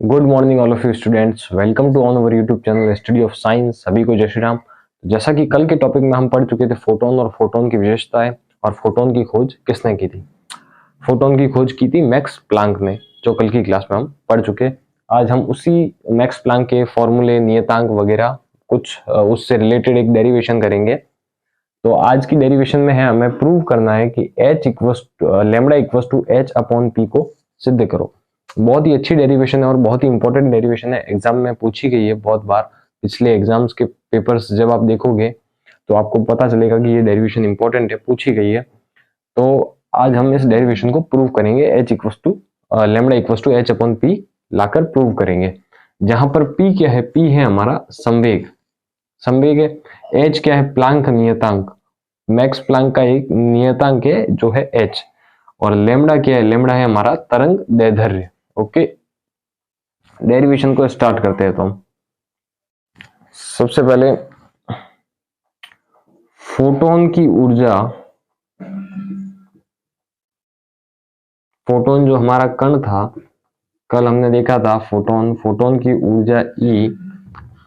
Good morning all of you students, welcome to on our YouTube channel study of science. सभी को जय श्री राम। जैसा कि कल के टॉपिक में हम पढ़ चुके थे फोटोन और फोटोन की विशेषताएं और फोटोन की खोज किसने की थी। फोटोन की खोज की थी मैक्स प्लांक ने, जो कल की क्लास में हम पढ़ चुके। आज हम उसी मैक्स प्लांक के फॉर्मूले, नियतांक वगैरह कुछ उससे रिलेटेड एक डेरिवेशन करेंगे। तो आज की डेरिवेशन में है हमें प्रूव करना है कि h equals lambda equals to h upon p को सिद्ध करो। बहुत ही अच्छी डेरिवेशन है और बहुत ही इंपॉर्टेंट डेरिवेशन है, एग्जाम में पूछी गई है बहुत बार। पिछले एग्जाम्स के पेपर्स जब आप देखोगे तो आपको पता चलेगा कि ये डेरिवेशन इंपॉर्टेंट है, पूछी गई है। तो आज हम इस डेरिवेशन को प्रूव करेंगे, h equals to lambda equals to h upon p लाकर प्रूव करेंगे। जहां पर p क्या है, p है हमारा संवेग, संवेग है। h क्या है, प्लांक नियतांक, मैक्स प्लांक का एक नियतांक है जो है h। और लेमडा क्या है, लेमडा है हमारा तरंग दैर्ध्य। ओके, डेरिवेशन को स्टार्ट करते हैं। तो हम सबसे पहले फोटोन की ऊर्जा, फोटोन जो हमारा कण था, कल हमने देखा था फोटोन, फोटोन की ऊर्जा E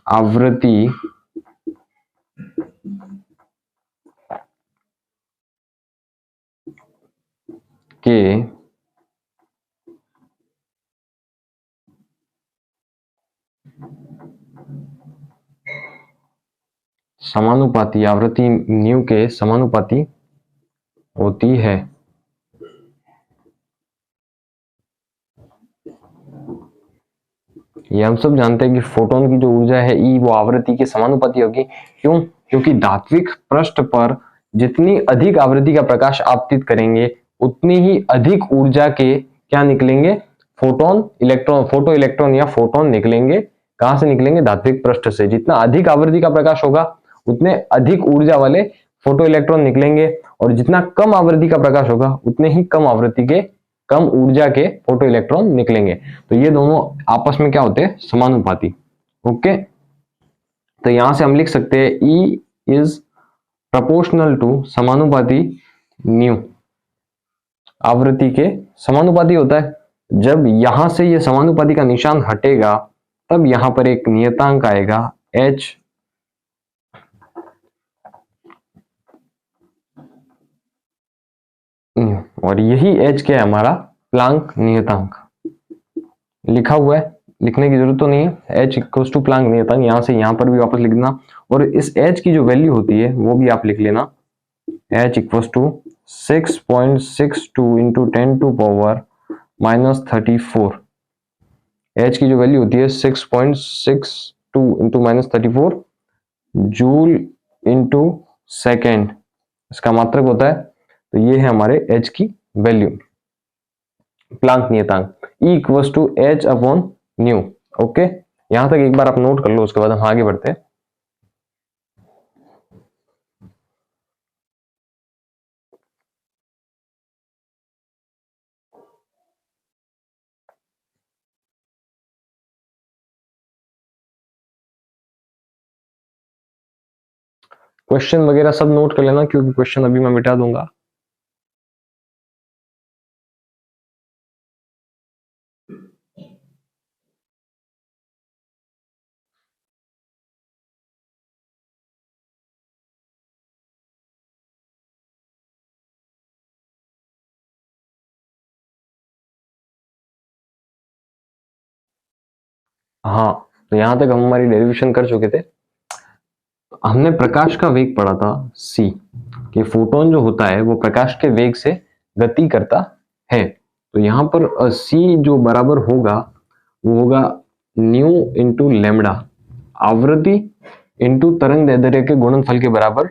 आवृत्ति के समानुपाती, आवृत्ति न्यू के समानुपाती होती है। ये हम सब जानते हैं कि फोटोन की जो ऊर्जा है E वो आवृत्ति के समानुपाती होगी। क्यों? क्योंकि धात्विक पृष्ठ पर जितनी अधिक आवृत्ति का प्रकाश आपतित करेंगे उतनी ही अधिक ऊर्जा के क्या निकलेंगे, फोटोन, इलेक्ट्रॉन, फोटो इलेक्ट्रॉन या फोटोन निकलेंगे। कहां से निकलेंगे? धात्विक पृष्ठ से। जितना अधिक आवृत्ति का प्रकाश होगा उतने अधिक ऊर्जा वाले फोटो इलेक्ट्रॉन निकलेंगे, और जितना कम आवृत्ति का प्रकाश होगा उतने ही कम आवृत्ति के, कम ऊर्जा के फोटो इलेक्ट्रॉन निकलेंगे। तो ये दोनों आपस में क्या होते हैं, समानुपाती। ओके, तो यहां से हम लिख सकते हैं E इज प्रोपोर्शनल टू, समानुपाती न्यू, आवृत्ति के समानुपाती होता है। जब यहां से ये समानुपाती का निशान हटेगा तब यहां पर एक नियतांक आएगा h, और यही h क्या है, हमारा प्लांक नियतांक। लिखा हुआ है, लिखने की जरूरत तो नहीं है। h इक्वल टू प्लांक नियतांक, यहां से यहां पर भी वापस लिख देना, और इस h की जो वैल्यू होती है वो भी आप लिख लेना। h equal to 6.62 into 10 to power -34। h की जो वैल्यू होती है 6.62 इंटू -34 जूल इंटू सेकेंड, इसका मात्रक होता है। तो ये है हमारे h की वैल्यू, प्लांक नियतांक E equal to h upon nu. Okay, यहां तक एक बार आप नोट कर लो, उसके बाद हम आगे बढ़ते हैं। क्वेश्चन वगैरह सब नोट कर लेना, क्योंकि क्वेश्चन अभी मैं मिटा दूंगा। हाँ, तो यहां तक हम हमारी डेरिवेशन कर चुके थे। हमने प्रकाश का वेग पढ़ा था c, कि फोटोन जो होता है वो प्रकाश के वेग से गति करता है। तो यहाँ पर c जो बराबर होगा वो होगा न्यू इंटू लेमडा, आवृत्ति इंटू तरंग दैर्ध्य के गुणनफल के बराबर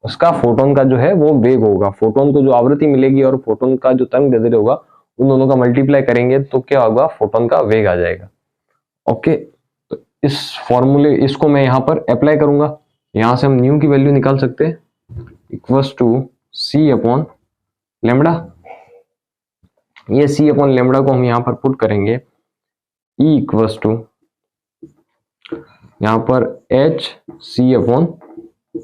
उसका फोटोन का जो है वो वेग होगा। फोटोन को जो आवृत्ति मिलेगी और फोटोन का जो तरंग दैर्ध्य होगा, उन दोनों का मल्टीप्लाई करेंगे तो क्या होगा, फोटोन का वेग आ जाएगा। ओके, तो इस फॉर्मूले, इसको मैं यहाँ पर अप्लाई करूंगा। यहां से हम न्यू की वैल्यू निकाल सकते हैं, equals to c upon lambda. ये सी अपॉन लेमडा को हम यहां पर पुट करेंगे, ई इक्वल्स टू यहां पर एच सी अपॉन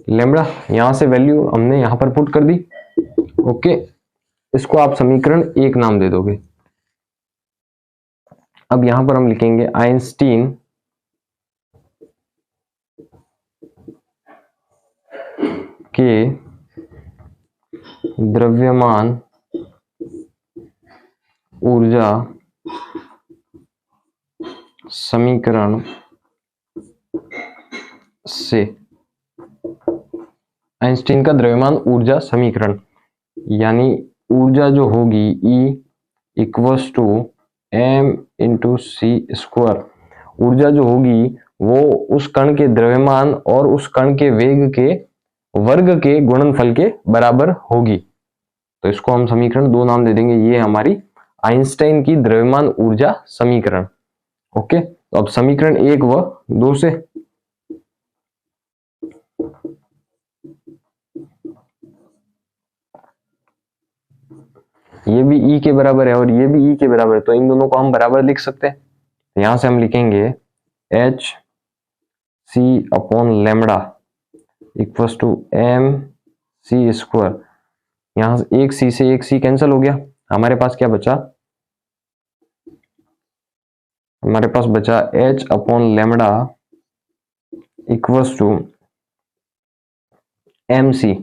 लेमडा। यहां से वैल्यू हमने यहां पर पुट कर दी। ओके, इसको आप समीकरण 1 नाम दे दोगे। अब यहां पर हम लिखेंगे आइंस्टीन के द्रव्यमान ऊर्जा समीकरण से, आइंस्टीन का द्रव्यमान ऊर्जा समीकरण, यानी ऊर्जा जो होगी E equals to m into c square, ऊर्जा जो होगी वो उस कण के द्रव्यमान और उस कण के वेग के वर्ग के गुणनफल के बराबर होगी। तो इसको हम समीकरण 2 नाम दे देंगे, ये हमारी आइंस्टाइन की द्रव्यमान ऊर्जा समीकरण। ओके, तो अब समीकरण 1 व 2 से ये भी E के बराबर है और ये भी E के बराबर है, तो इन दोनों को हम बराबर लिख सकते हैं। तो यहां से हम लिखेंगे H C upon lambda equals to M C square. यहां से एक C से एक C कैंसिल हो गया, हमारे पास क्या बचा, हमारे पास बचा H upon lambda equals to MC।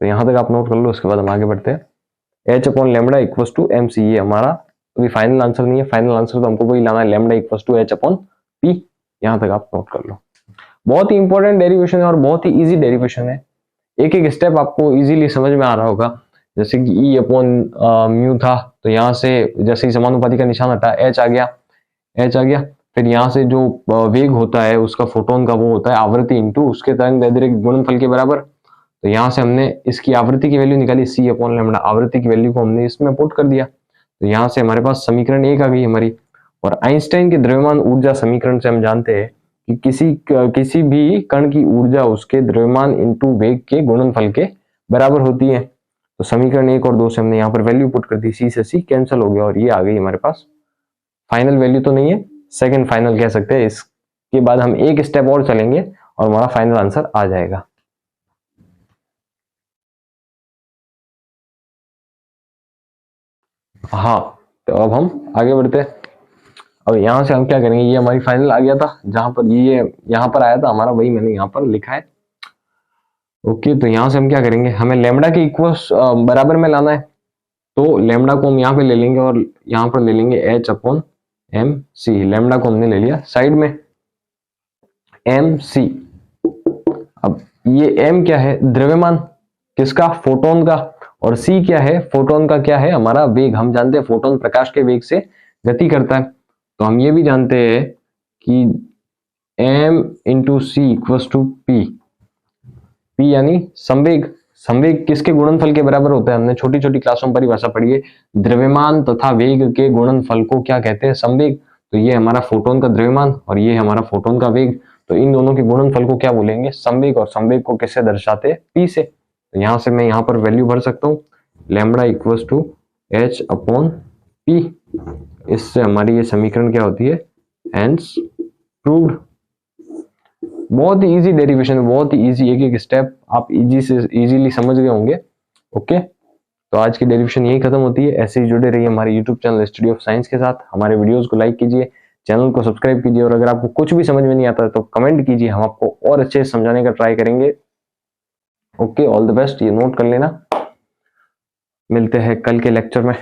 तो यहां तक आप नोट कर लो, उसके बाद हम आगे बढ़ते हैं। H upon lambda equals to MC, ये हमारा अभी फाइनल आंसर नहीं है, फाइनल आंसर तो हमको वही लाना है, lambda equals to H upon P। यहां तक आप नोट कर लो। बहुत ही इंपॉर्टेंट डेरिवेशन है और बहुत ही इजी डेरिवेशन है, एक एक स्टेप आपको इजीली समझ में आ रहा होगा। जैसे कि E अपॉन म्यू था, तो यहाँ से जैसे ही समानुपाती का निशान हटा H आ गया, फिर यहाँ से जो वेग होता है उसका फोटोन का वो होता है आवृत्ति इंटू उसके तरंग दैर्ध्य के गुणनफल के बराबर। तो यहाँ से हमने इसकी आवृत्ति की वैल्यू निकाली C अपॉन लैम्बडा, आवृत्ति की वैल्यू को हमने इसमें पुट कर दिया, तो यहाँ से हमारे पास समीकरण 1 आ गई हमारी। और आइंस्टाइन के द्रव्यमान ऊर्जा समीकरण से हम जानते हैं कि किसी भी कण की ऊर्जा उसके द्रव्यमान इंटू वेग के गुणनफल के बराबर होती है। तो समीकरण 1 और 2 से हमने यहाँ पर वैल्यू पुट कर दी, C से C कैंसिल हो गया और ये आ गई हमारे पास। फाइनल वैल्यू तो नहीं है, सेकंड फाइनल कह सकते हैं। इसके बाद हम एक स्टेप और चलेंगे और हमारा फाइनल आंसर आ जाएगा। हाँ, तो अब हम आगे बढ़ते हैं। अब यहाँ से हम क्या करेंगे, ये हमारी फाइनल आ गया था, जहां पर ये यहाँ पर आया था हमारा, वही मैंने यहाँ पर लिखा है। ओके, तो यहाँ से हम क्या करेंगे, हमें लैम्बडा के इक्वल्स बराबर में लाना है, तो लैम्बडा को हम यहाँ पे ले लेंगे और यहाँ पर ले लेंगे H अपॉन MC। लैम्बडा को हमने ले लिया साइड में, MC। अब ये M क्या है, द्रव्यमान किसका, फोटोन का, और C क्या है, फोटोन का क्या है, हमारा वेग। हम जानते हैं फोटोन प्रकाश के वेग से गति करता है, तो हम ये भी जानते हैं कि M into c equals to P यानी संवेग। संवेग किसके गुणनफल के बराबर होता है, हमने छोटी छोटी क्लासों में परिभाषा पढ़ी है, द्रव्यमान तथा वेग के गुणनफल को क्या कहते हैं, संवेग। तो ये हमारा फोटोन का द्रव्यमान और ये हमारा फोटोन का वेग, तो इन दोनों के गुणनफल को क्या बोलेंगे, संवेग। और संवेग को किससे दर्शाते हैं, P से। तो यहां से मैं यहाँ पर वैल्यू भर सकता हूँ, lambda equals to H upon P। इससे हमारी ये समीकरण क्या होती है, हेंस प्रूव्ड। बहुत ही इजी डेरिवेशन, बहुत ही इजी, एक एक स्टेप आप इजीली समझ गए होंगे। ओके, तो आज की डेरिवेशन यही खत्म होती है। ऐसे ही जुड़े रहिए हमारे YouTube channel study of science के साथ। हमारे वीडियोस को लाइक कीजिए, चैनल को सब्सक्राइब कीजिए, और अगर आपको कुछ भी समझ में नहीं आता है तो कमेंट कीजिए, हम आपको और अच्छे से समझाने का ट्राई करेंगे। ओके, ऑल द बेस्ट, ये नोट कर लेना। मिलते हैं कल के लेक्चर में।